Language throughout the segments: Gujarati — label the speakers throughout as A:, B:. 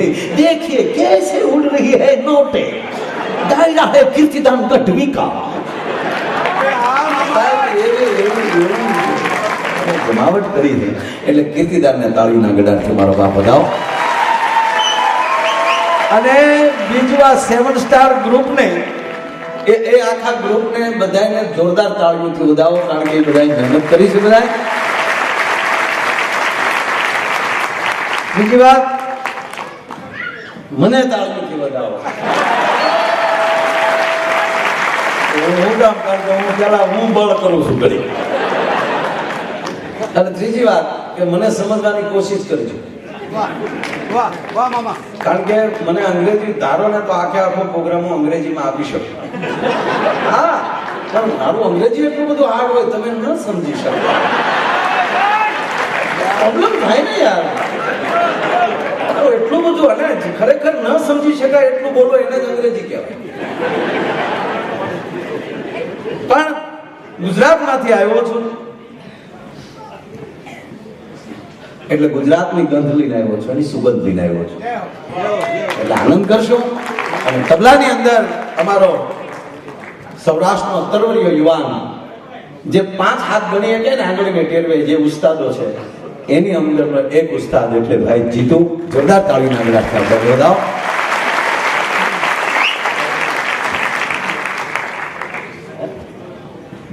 A: देखिए कैसे उड़ रही है नोटे, दायरा है कीर्तिदान गढ़वी का। જમાવટ કરી છે એટલે કીર્તિદાનને તાળીના ગડારથી મારો બાપ વધાવો. અને બીજું આ 7 સ્ટાર ગ્રુપને એ આખા ગ્રુપને બધાને જોરદાર તાળીઓથી વધાવો, કારણ કે એ બધાએ મહેનત કરી છે. બધાએ બીજી વાત, મને તાળીઓથી વધાવો. હું કામ કરતો, હું પેલા હું બળ કરું છું ઘડી. અને ત્રીજી વાત કે મને સમજવાની કોશિશ કરજો, કારણ કે મને અંગ્રેજી ધારો ને તો આખે આખો પ્રોગ્રામ હું અંગ્રેજીમાં આપી શકું. હા, પણ મારું અંગ્રેજી એટલું બધું હાર્ડ હોય તમે ન સમજી શકો, પ્રોબ્લેમ થાય ને યાર. એટલું બધું અને ખરેખર ન સમજી શકાય એટલું બોલો એને જ અંગ્રેજી કહેવાય. પણ ગુજરાતમાંથી આવ્યો છું એટલે ગુજરાતની ગંધ લઈને આવ્યો છું, એની સુગંધ લઈને આવ્યો છું, એટલે આનંદ કરશો. અને તબલાની અંદર અમારો સૌરાષ્ટ્રનો તરવરીયો યુવાન જે 5 હાથ ગણી શકે ને આંગળીને ટેરવે જે ઉસ્તાદો છે એની અંદરનો એક ઉસ્તાદ એટલે ભાઈ જીતુ. જોરદાર તાળીના ગળાથી વધાવો.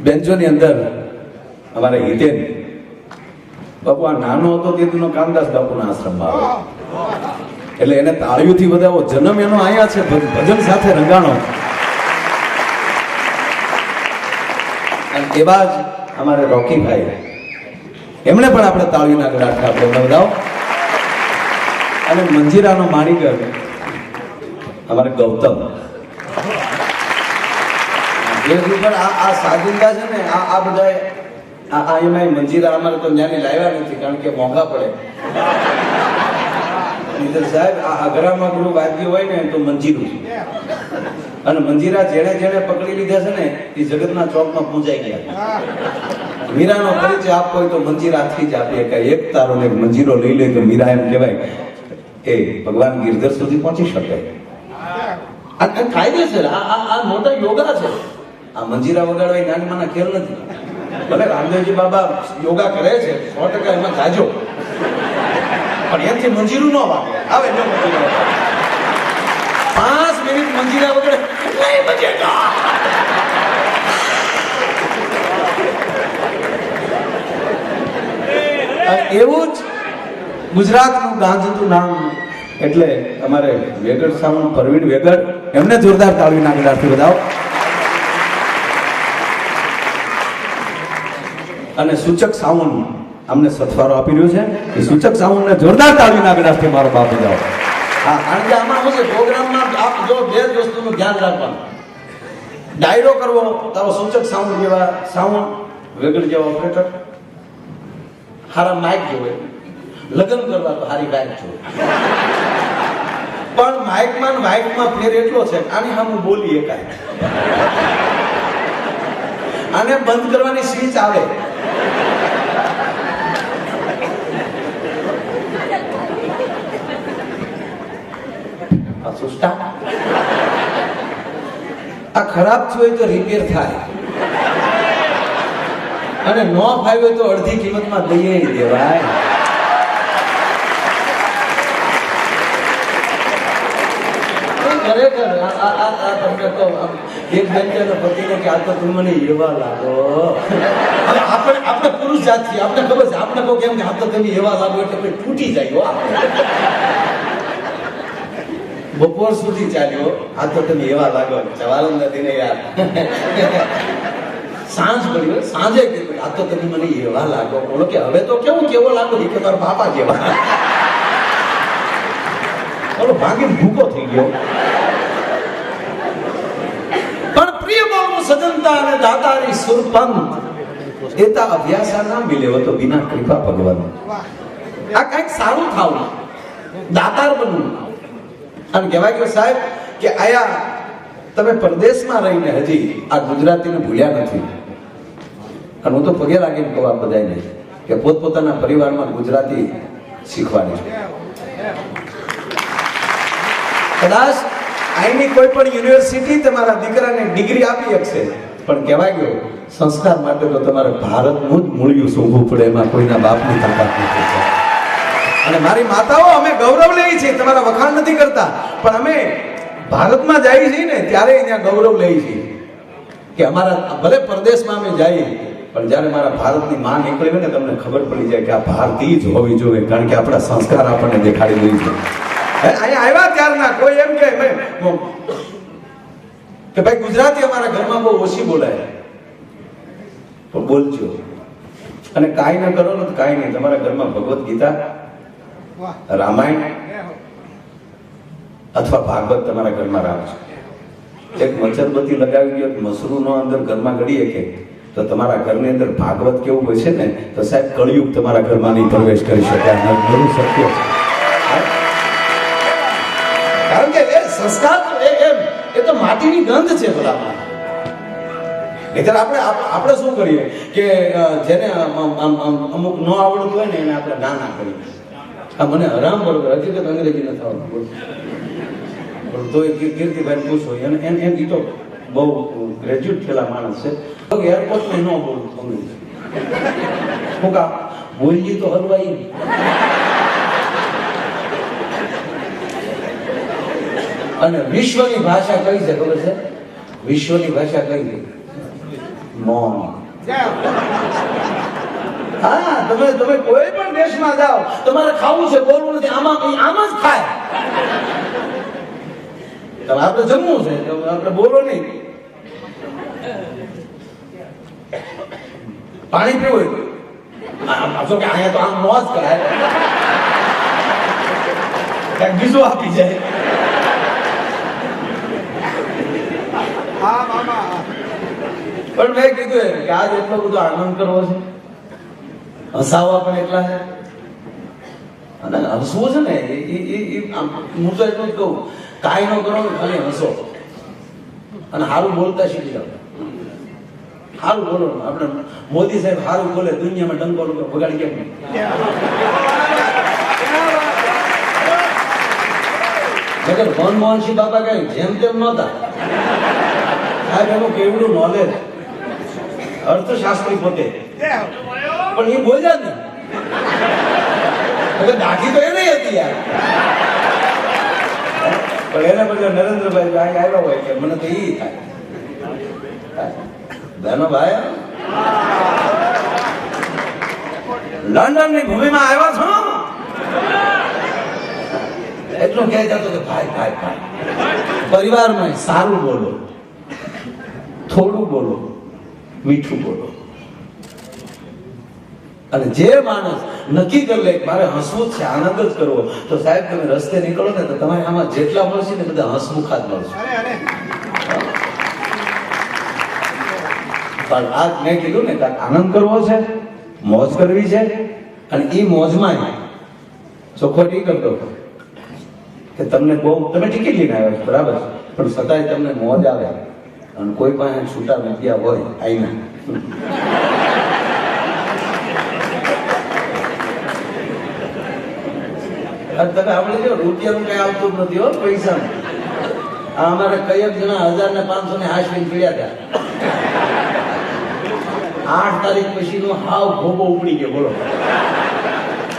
A: બેન્ચોની અંદર અમારે હિતેન બાપુ, આ નાનો હતો તેનો કામદાસ બાપુના આશ્રમમાં આવ્યો એટલે એને તાળીઓથી વધાવો. જન્મ એનો આયા છે, ભજન સાથે રંગાણો. અને એવા જ અમારે રોકીભાઈ, એમણે પણ આપણે તાળીના ગળાથી આપણે વધાવો. અને મંજીરાનો માણીગર અમારે ગૌતમ, આ સાજિંદા છે ને આ બધા એમાં મંજીરા અમારે તો જ્ઞાની લાવ્યા નથી, કારણ કે મોંઘા પડે. સાહેબ આ અઘરામાં ગુરુ વાદ્ય હોય ને તો મંજીરું, અને મંજીરા જેને જેને પકડી લીધા છે ને એ જગતના ચોકમાં પૂંજાઈ ગયા. મીરાનો પરિચય આપવો હોય તો મંજીરાથી જ આપીએ. એક તારો ને મંજીરો લઈ લે તો મીરા એમ કહેવાય એ ભગવાન ગિરધર સુધી પહોંચી શકે. આ કાયદેસર આ મોટા યોગા છે. આ મંજીરા વગાડવા એ નાનીમાના ખેલ નથી. ભલે રામદેવજી બાબા યોગા કરે છે 100% એમાં જાજો, પણ એમથી મંજીરું ન વાગે. આવે ન મંજીરા 5 મિનિટ મંજીરા વગડે નહીં બચેગા. એવું જ ગુજરાતનું ગાંધીનું નામ એટલે અમારે વેગડ સાવણ પરવીન વેગડ, એમને જોરદાર તાળીના ગળાથી વધાવો. અને સૂચક સાઉન્ડ અમને સથવારો આપી રહ્યો છે, એ સૂચક સાઉન્ડને જોરદાર તાળીના ગળાથી મારો બાપ વધાવો. હા, કારણ કે આમાં શું છે, પ્રોગ્રામમાં આપ જો બે જ વસ્તુનું ધ્યાન રાખવાનું. ડાયરો કરવો તારો સૂચક સાઉન્ડ જેવા સાઉન્ડ, વેગડ જેવા ઓપરેટર, હારા માઇક જોવે. લગ્ન કરવા તો હારી માઇક જોવે. પણ માઇકમાં વાઇકમાં ફેર એટલો છે, આની સામે બોલી એકાય, આને બંધ કરવાની સ્વિચ આવે. આ ખરાબ થયું હોય તો રિપેર થાય, અને નો ફાવ્યો હોય તો અડધી કિંમતમાં દઈએ દેવાય. ખરેખર તમને તો એક બેન્ચરનો પતિને કે આ તો તું મને એવા લાગો. આપણે પુરુષ જાત છીએ, આપણે ખબર છે. આપણે કહો કેમ કે આ તો તમે એવા લાગો એટલે તૂટી જાય. બપોર સુધી ચાલ્યો, આ તો તમે એવા લાગો. જવાલમ નથી ને યાર. સાંજ પડ્યો, સાંજે કીધું આ તો તમે મને એવા લાગો. બોલો કે હવે તો કેવો લાગો કે મારા બાપા જેવા. બોલો ભાગીને ભૂકો થઈ ગયો. પણ પ્રિય બોલવું સજનતા અને દાતારી સુરપંત એતા અભ્યાસા ના મિલે તો બિના કૃપા ભગવાન. આ કઈક સારું થાવું, દાતાર બનવું. અને કહેવાય કે સાહેબ કે આયા તમે પરદેશમાં રહીને હજી આ ગુજરાતીને ભૂલ્યા નથી. અને હું તો પગે લાગીને કહું આ બધાને કે પોતપોતાના પરિવારમાં ગુજરાતી શીખવાની છે. કદાચ અહીંની કોઈ પણ યુનિવર્સિટી તમારા દીકરાને ડિગ્રી આપી શકશે, પણ કહેવાય ગયો સંસ્કાર માટે તો તમારે ભારતનું જ મૂળિયું સૂંઘવું પડે, એમાં કોઈના બાપની તાકાત નથી. અને મારી માતાઓ, અમે ગૌરવ લઈએ છીએ, તમારા વખાણ નથી કરતા, પણ અમે ભારતમાં જઈએ છીએ ને ત્યારે ત્યાં ગૌરવ લઈએ છીએ કે અમારા ભલે પરદેશમાં અમે જઈએ, પણ જ્યારે મારા ભારતની માં નીકળી હોય ને તમને ખબર પડી જાય કે આ ભારતીય જ હોવી જોઈએ, કારણ કે આપણા સંસ્કાર આપણને દેખાડી દઈએ છે. અહીંયા આવ્યા ત્યારના કોઈ એમ કે ભાઈ ગુજરાતી અમારા ઘરમાં બહુ ઓછી બોલાય, તો બોલજો. અને કાંઈ ન કરો ને તો કાંઈ નહીં, તમારા ઘરમાં ભગવદ્ ગીતા, રામાયણ અથવા ભાગવત તમારા ઘરમાં રાખજો. એક મચ્છરબત્તી લગાવી ગયો મસરૂનો અંદર ઘરમાં ગળી કે તો તમારા ઘરની અંદર ભાગવત કેવું હોય છે ને, તો સાહેબ કળિયુગ તમારા ઘરમાં નહીં પ્રવેશ કરી શકે. ઘણું સત્ય છે, કારણ કે એ સંસ્કાર એ તો માટીની ગંધ છે ભલામાં. નહીતર આપણે શું કરીએ કે જેને અમુક ન આવડતું હોય ને એને આપણે ના કરીએ. આ મને હરામ બરોબર, હકીકત અંગ્રેજી નથી આવડતું, તો કીર્તિભાઈ પૂછો એમ તો બહુ ગ્રેજ્યુએટ થયેલા માણસ છે, એરપોર્ટમાં ન બોલું અંગ્રેજી, હું કા બોલજી તો હલવાઈ. અને વિશ્વની ભાષા કઈ છે ખબર છે? વિશ્વની ભાષા કઈ છે? મૌન. હા, તમે કોઈ પણ દેશમાં જાઓ, તમારે ખાવું છે, બોલવું નથી, આમ જ ખાય. આપણે જમવું છે, આપણે બોલો નહીં. પાણી પીવું કે અહીંયા તો આમ મોજ કરાય, કઈક બીજું આપી જાય. પણ મેં કીધું કે આજ એટલો બધો આનંદ કરવો છે, હસાવવા પણ એટલા છે, અને હસવું છે ને હું તો એટલું જ કહું, કાંઈ ન કરો ખાલી હસો અને સારું બોલતા શીખી જાવ. સારું બોલો. આપણે મોદી સાહેબ સારું બોલે, દુનિયામાં ડંકો વગાડી કેમ નહીં? મનમોહનસિંહ બાબા કઈ જેમ તેમ નહોતા સાહેબ, એનું કેવડું નોલેજ, અર્થશાસ્ત્રી પોતે, પણ એ બોલ્યા જ નહીં. દાઢી તો એને હતી યાર, પણ એને બદલે નરેન્દ્રભાઈ આવ્યા હોય કે મને તો એ થાય. બહેનો ભાઈ, લંડન ની ભૂમિમાં આવ્યા છો એટલું કહે જતો કે ભાઈ ભાઈ ભાઈ પરિવારમાં સારું બોલો, થોડું બોલો, મીઠું બોલો. અને જે માણસ નક્કી કરી લે મારે હસવું જ છે, આનંદ જ કરવો, તો સાહેબ તમે રસ્તે નીકળો ને તો તમારે આમાં જેટલા મળશે ને બધા હસમુખા જ મળશે. પણ આજ મેં કીધું ને આનંદ કરવો છે, મોજ કરવી છે, અને એ મોજમાં ચોખ્ખો ઈ કરતો કે તમને બહુ તમે ટિકિટ લઈને આવ્યા છો બરાબર, પણ છતાંય તમને મોજ આવે અને કોઈ પાસે છૂટા રૂપિયા હોય આઈના તમે આપણે જો રૂપિયાનું કઈ આવતું જ નથી હો, પૈસા અમારે કઈક જણા 1000 ને 500 ને હાશવીને પીડ્યા હતા. 8 તારીખ પછી નો હાવ ભોગો ઉપડી ગયો બોલો.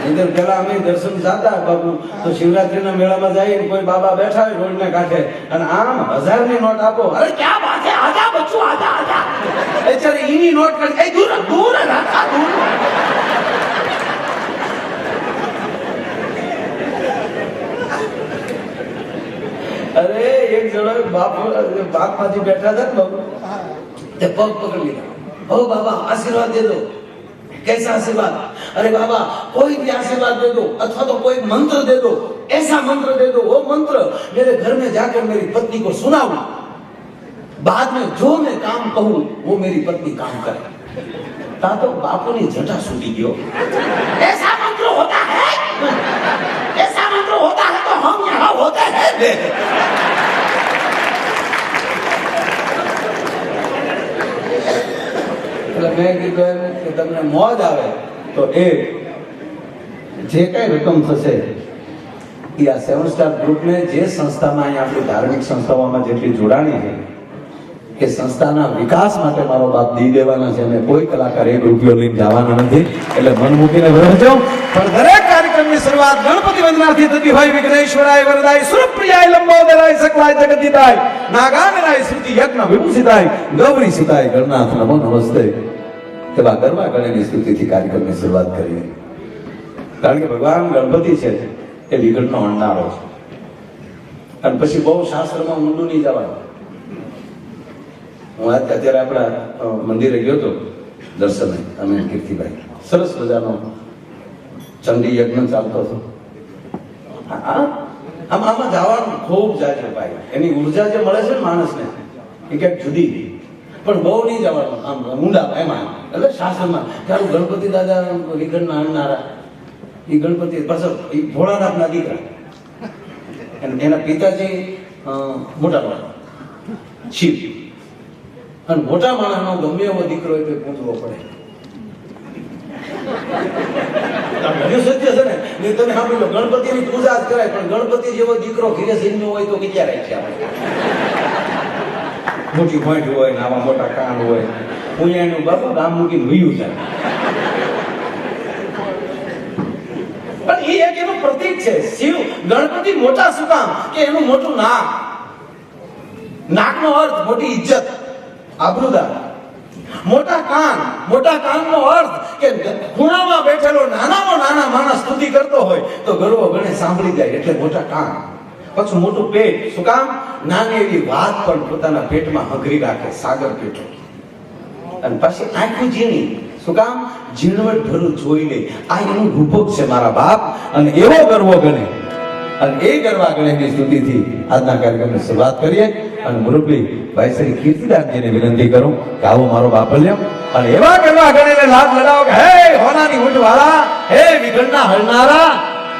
A: નહીંતર પેલા અમે દર્શન જાતા બાબુ તો શિવરાત્રીના મેળામાં જઈએ, કોઈ બાબા બેઠા હોય રોડ ના કાંઠે અને આમ 1000 ની નોટ આપો, અરે ક્યાં વાત છે, આજા બચ્ચો આજા આજા, બેચારે ઈની નોટ કરી એ દૂર દૂર રાખા દૂર. અરે એક જણો બાપમાંથી બેઠા હતા ને બાબુ, તે પગ પકડી લીધા, ઓ બાબા આશીર્વાદ દે દો. कैसा आशीर्वाद? अरे बाबा कोई भी आशीर्वाद दे दो, अथवा तो कोई मंत्र दे दो, ऐसा मंत्र दे दो, वो मंत्र मेरे घर में जाकर मेरी पत्नी को सुनाऊं, बाद में जो मैं काम कहूं वो मेरी पत्नी काम करे. ता तो बापू ने जटा सूटी गयो. ऐसा मंत्र होता है, ऐसा मंत्र होता है तो हम यहाँ होते हैं. મેં કીધું કે તમને મોજ આવે તો એ જે કઈ રકમ થશે એ આ 7 સ્ટાર ગ્રુપને જે સંસ્થામાં અહીંયા આપણી ધાર્મિક સંસ્થાઓમાં જેટલી જોડાણી છે કે સંસ્થાના વિકાસ માટે મારો બાપ દી દેવાના છે અને કોઈ કલાકાર 1 રૂપિયો લઈને જવાના નથી. એટલે મન મૂકીને વહેંચો. પણ દરેક કાર્યક્રમની શરૂઆત ગણપતિ વંદનાથી થતી હોય. વિઘ્નેશ્વરાય વરદાય સુરપ્રિયાય લંબોદરાય સકલાય જગદીતાય નાગાનરાય સ્તુતિ યજ્ઞ વિભૂષિતાય ગૌરી સુતાય ગણનાથ નમો નમસ્તે. તેવા ગરબા ગણેની સ્તુતિથી કાર્યક્રમની શરૂઆત કરીએ. કારણ કે ભગવાન ગણપતિ છે એ વિઘ્નનો અંડારો છે. અને પછી બહુ શાસ્ત્રમાં ઊંડું નહીં જવાનું. હું અત્યારે આપણા મંદિરે ગયો હતો દર્શને, અમે કીર્તિભાઈ, સરસ મજાનો ચંડી યજ્ઞ ચાલતો હતો. આમાં જવાનું ખૂબ જાજો ભાઈ. એની ઉર્જા જે મળે છે ને માણસને એ ક્યાંક જુદી, પણ બહુ નહીં જવાનું આમ ઊંડા એમાં. એટલે શાસ્ત્રમાં તારું ગણપતિ દાદા વિઘ્નના અણનારા, એ ગણપતિ પાછળ એ ભોળાનાથના દીકરા, એના પિતાજી મોટા માણસ શિવ, અને મોટા માણસનો ગમે એવો દીકરો હોય તો પૂછવો પડે. સત્ય છે ને. નહીં તમે સાંભળી લો, ગણપતિની પૂજા જ કરાય, પણ ગણપતિ જેવો દીકરો ઘીરે સિંહ હોય તો ક્યાં રાખીએ આપણે? મોટી પોઈન્ટ હોય ને આવા મોટા કાન હોય, પુણ્યાનું બાપુ ગામ મૂકીને વયું છે. પણ એ એક એનું પ્રતીક છે. શિવ ગણપતિ મોટા શું કામ? કે એનું મોટું નાક. નાકનો અર્થ મોટી ઇજ્જત, આબરૂદાર. મોટા કાન, મોટા કાનનો અર્થ કે ખૂણામાં બેઠેલો નાનામાં નાના માણસ સ્તુતિ કરતો હોય તો ગર્વ ગણે સાંભળી જાય, એટલે મોટા કાન. પછી મોટું પેટ, શું કામ? નાની એવી વાત પણ પોતાના પેટમાં હંગરી રાખે, સાગર પેટો. અને પછી આંખું ઝીણી, શું કામ? ઝીણવટ ભરું જોઈ લે. આ એનું રૂપક છે મારા બાપ. અને એવો ગર્વ ગણે, અને એ ગરબા ગણેની સ્તુતિથી આજના કાર્યક્રમની શરૂઆત કરીએ. અને મુરબ્બી ભાઈ શ્રી કીર્તિદાનજીને વિનંતી કરું કે આવો મારો બાપલ્ય, અને એવા ગરબા ગણેને લાભ લડાવો કે હે હોનાની ઊંટ વાળા, હે વિઘ્નના હરનારા,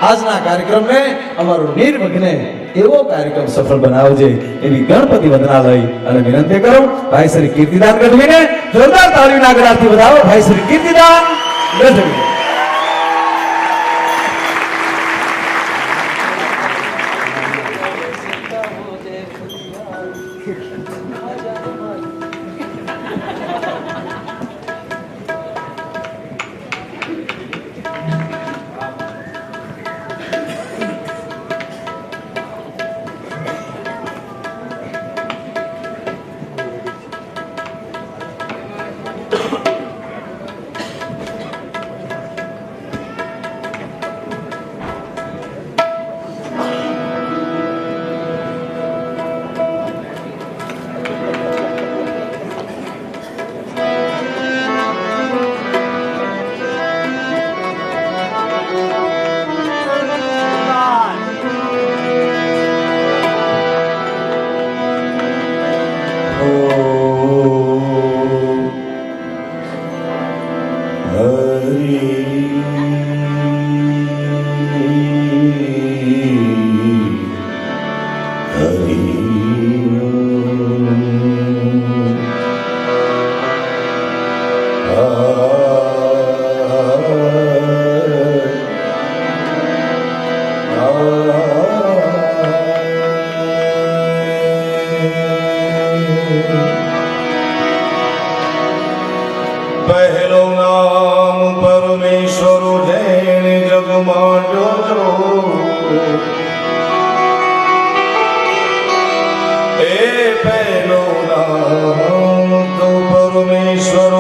A: આજના કાર્યક્રમને અમારો નિર્વિઘ્ને એવો કાર્યક્રમ સફળ બનાવજે એવી ગણપતિ વંદના લઈ અને વિનંતી કરું ભાઈ શ્રી કીર્તિદાન ગઢવીને. જોરદાર તાળીઓના ગળાથી વધાવો ભાઈ શ્રી કીર્તિદાન ગઢવી.
B: પહેલો નામ પરમેશ્વર જેને જગમાં જોજો, એ પહેલો નામ તો પરમેશ્વર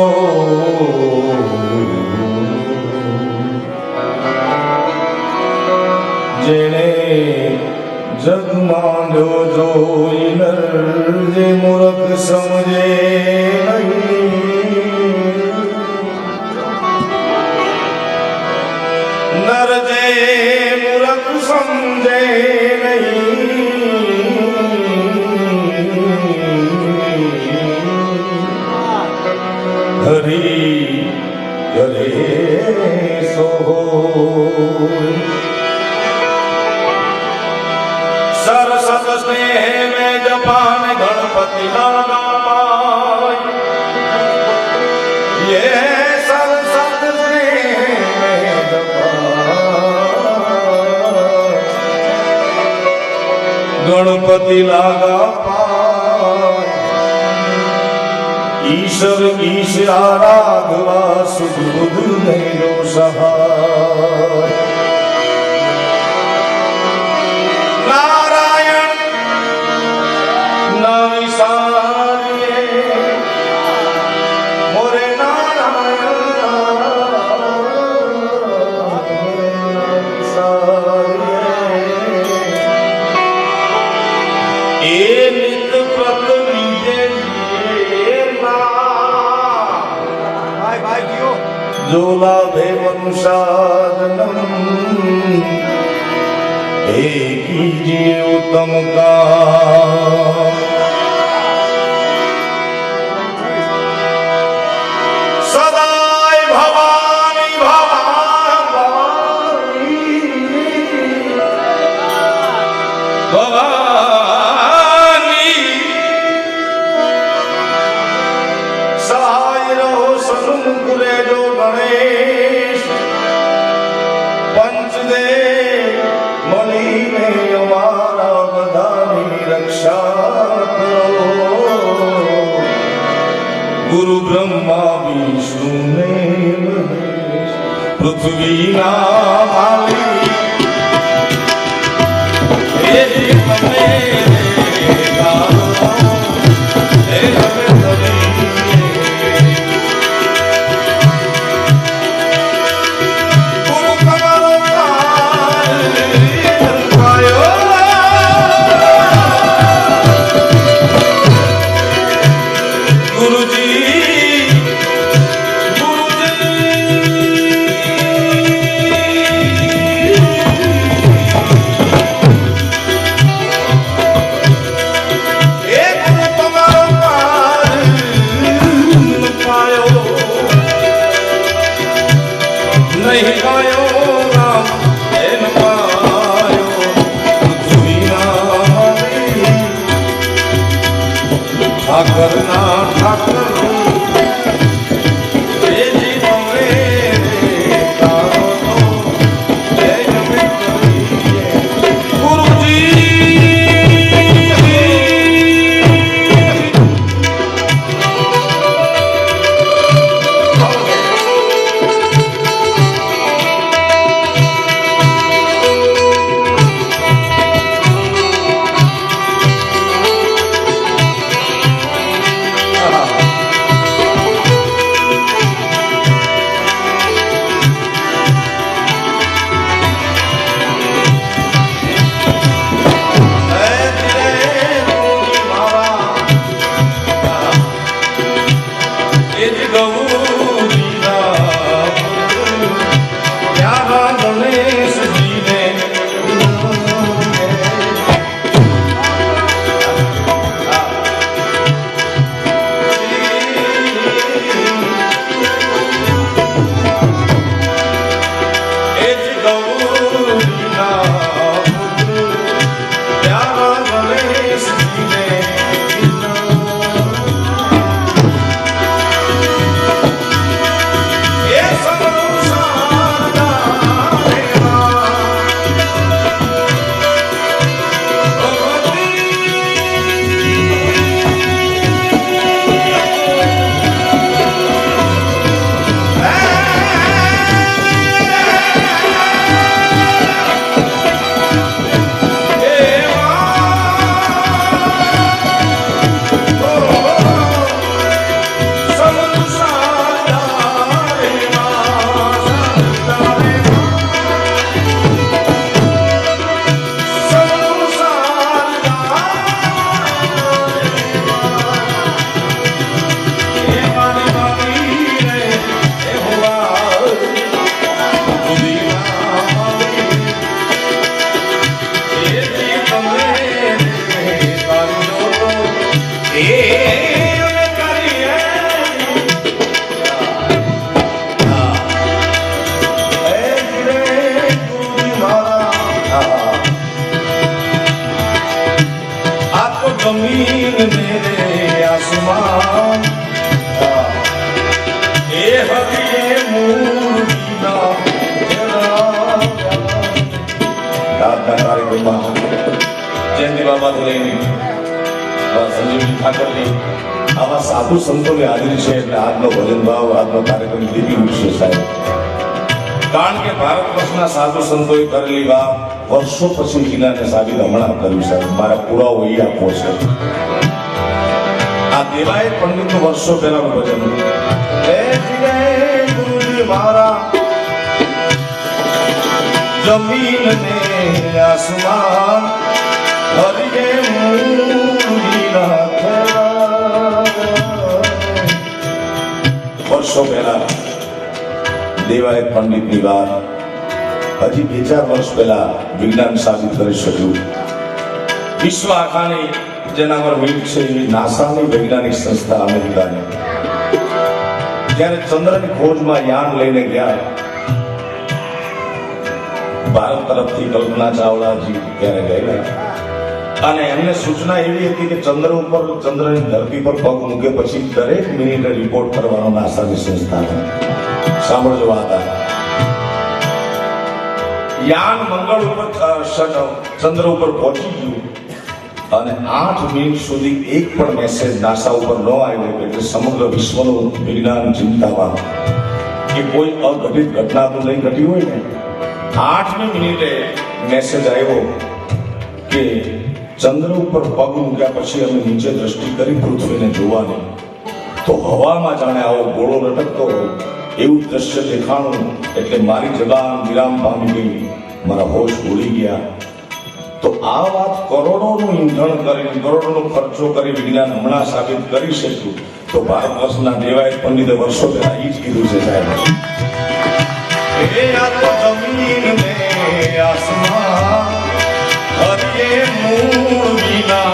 B: જેને જગમાં જોજો, જે મૂર્ખ સમજે નર જે મૂર્ખ સમજે હરી હરે સો સરસત સ્નેહ में जपान गणपति नामाय, ये सरसत स्नेह में जपान गणपति लागा पाय ईश्वर ईश आराधवा सुख बुध नैनो सहाय नारायण नविसारिये मोरे नारायण ए नित प्रत लीजे भाई भाई जियो जोला भे मनुषादनम हे कीजिए उत्तम का सदाय भवानी भवानी भवानी सहाय रहो सन्मुख रे जो गणेश पंचदे मणि ने हमारा बधानी रक्षा करो गुरु ब्रह्मा विष्णु ने पृथ्वी नामाली हे नहीं पायो राम एन पायो पृथ्वी नामाली ठाकर ना ठाकर हे जीवन मेरे तारो तो जय जमे करिए गुरुजी जमीन मेरे आसमान हे हरिये मूर्तिना दादा कार्यक्रम जन्म સયાજી બાબાથી લઈને સંજીવજી ઠાકરજી આવા સાધુ સંતોની હાજરી છે એટલે આજનો ભજન ભાવ આજનો કાર્યક્રમ દીપી ઉઠશે સાહેબ. કારણ કે ભારત વર્ષના સાધુ સંતોએ કરેલી વાત વર્ષો પછી વિનાને સાબિત હમણાં કર્યું સાહેબ. મારા પુરાવો એ આપવો છે. આ દેવાય પંડિતનું વર્ષો પહેલાનું ભજન. હે જીરે ગુરુજી મારા જમીન ને આસમાન હરિએ મૂળી નાખ્યા. વર્ષો પહેલા દેવાય પંડિતની વાત હજી 2-4 વર્ષ પહેલા વિજ્ઞાન સાબિત કરી શક્યું. વિશ્વ આખાની જેના પર મીટ છે એવી નાસાની વૈજ્ઞાનિક સંસ્થા અમેરિકાની જ્યારે ચંદ્રની ખોજમાં યાન લઈને ગયા ભારત તરફથી કલ્પના ચાવલાજી ત્યારે ગયેલા અને એમને સૂચના એવી હતી કે ચંદ્ર ઉપર ચંદ્રની ધરતી પર પગ મૂકે પછી દરેક મિનિટે રિપોર્ટ કરવાનો નાસાની સંસ્થાને. સાંભળજો વાત આ. યાન મંગળ ઉપર ચંદ્ર ઉપર પહોંચી ગયું અને 8 મિનિટ સુધી એક પણ મેસેજ નાસા ઉપર ન આવ્યો એટલે સમગ્ર વિશ્વનું વિજ્ઞાન ચિંતામાં કે કોઈ અઘટિત ઘટના તો નહીં ઘટી હોય ને. 8મી મિનિટે મેસેજ આવ્યો કે ચંદ્ર ઉપર પગ મૂક્યા પછી અમે નીચે દ્રષ્ટિ કરી પૃથ્વીને જોવાની તો હવામાં જાણે આવો ગોળો લટકતો એવું દ્રશ્ય દેખાણું એટલે મારી જબાન વિરામ પામી ગઈ. મારા હોશ ઉડી ગયા. તો આ વાત કરોડોનું ઈંધણ કરીને કરોડોનો ખર્ચો કરી વિજ્ઞાન હમણાં સાબિત કરી શક્યું તો ભારત વર્ષના દેવાય પંડિતે વર્ષો પહેલા એ જ કીધું છે સાહેબ. આ તો જમીન ને આસમાન હરિએ મૂળ વિના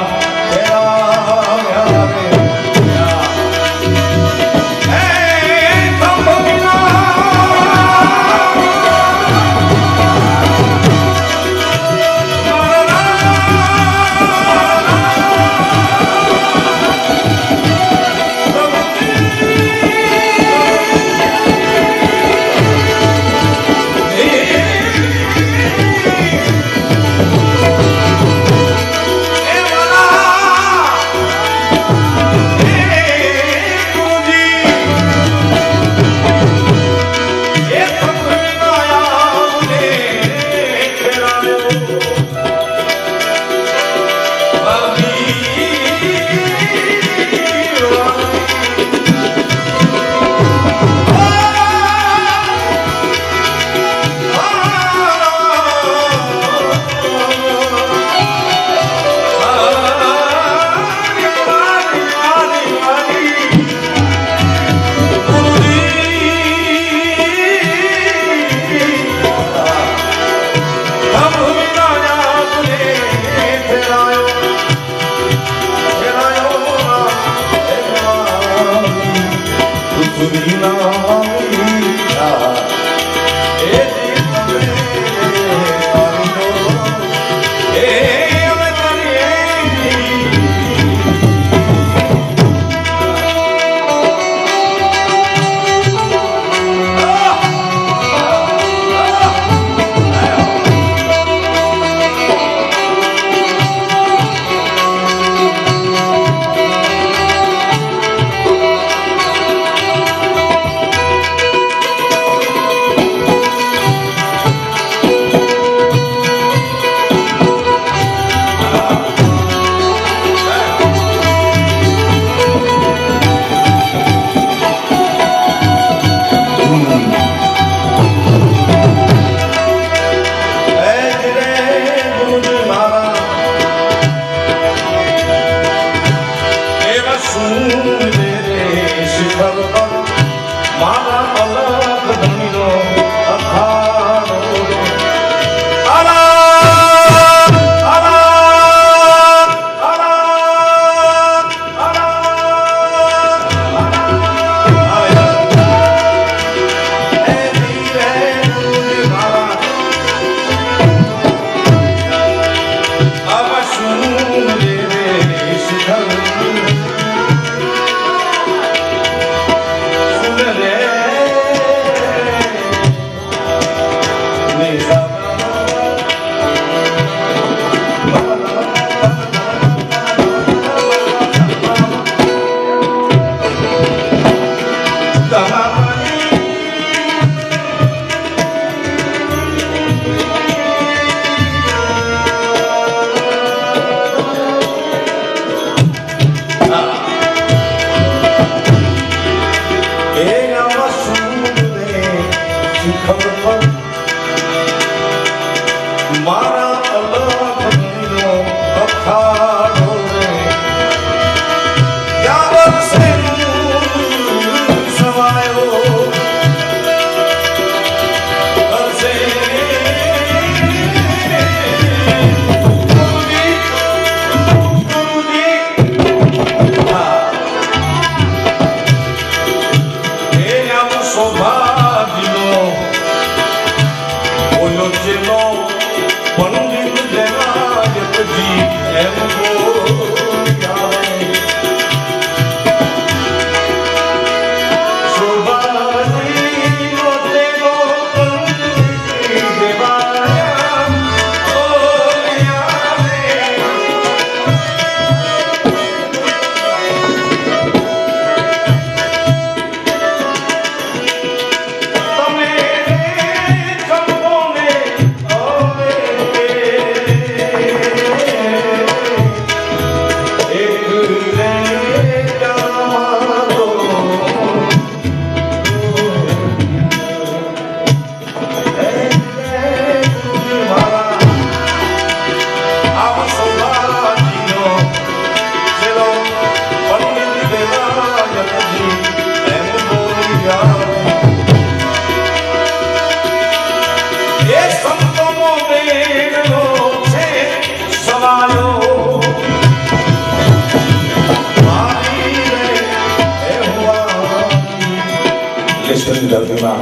B: અંકલેશ્વરની ધરતીમાં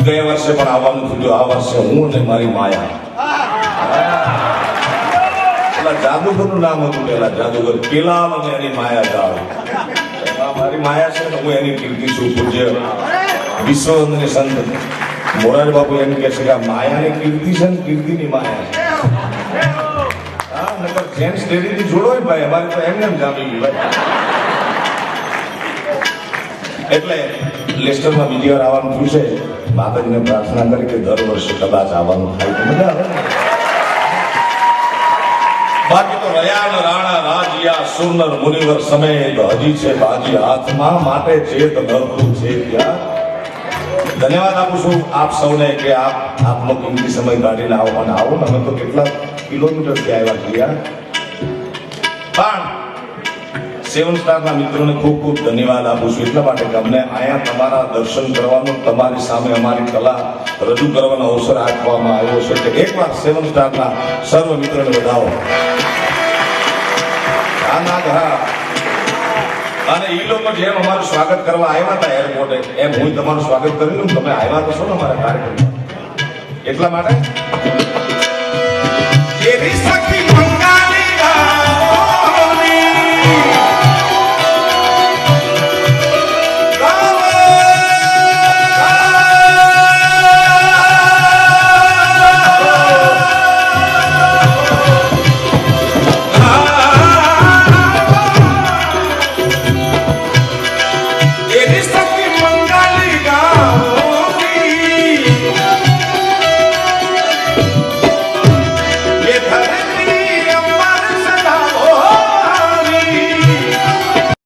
B: ગયા વર્ષે પણ આવવાનું થયું. આ વર્ષે હું અને મારી માયા. પેલા જાદુગરનું નામ હતું પેલા જાદુગર કેલાલ અને એની માયા જાળ. એમાં મારી માયા છે ને હું એની કીર્તિ છું. પૂજ્ય વિશ્વવંદની સંત મોરારી બાપુ એમ કહે છે કે આ માયાની કીર્તિ છે ને કીર્તિની માયા છે. હા નકર જેન્ટ્સ લેડીથી જોડો ને ભાઈ અમારે તો એમને એમ જામી ગયું ભાઈ. એટલે લેસ્ટરમાં બીજી વાર આવવાનું થયું છે. માતાજીને પ્રાર્થના કરી કે દર વર્ષે કદાચ આવવાનું થાય તો મજા આવે ને. બાકી તો રયાન રાણા રાજ્યા સુરનર મુનિવર સમેત હજી છે બાજી હાથમાં માટે ચેત નરતું છે ત્યાં. ધન્યવાદ આપું છું આપ સૌને કે આપનો કિંમતી સમય કાઢીને આવો અને આવો ને અમે તો કેટલા કિલોમીટરથી આવ્યા છીએ. પણ સેવન સ્ટારના મિત્રોને ખૂબ ખૂબ ધન્યવાદ આપું છું એટલા માટે કે અમને અહીંયા તમારા દર્શન કરવાનો તમારી સામે અમારી કલા રજૂ કરવાનો અવસર આપવામાં આવ્યો છે. એટલે એકવાર સેવન સ્ટારના સર્વ મિત્રોને વધાવો. અને એ લોકો જેમ અમારું સ્વાગત કરવા આવ્યા હતા એરપોર્ટે એમ હું તમારું સ્વાગત કર્યું. તમે આવ્યા તો છો ને અમારા કાર્યક્રમમાં એટલા માટે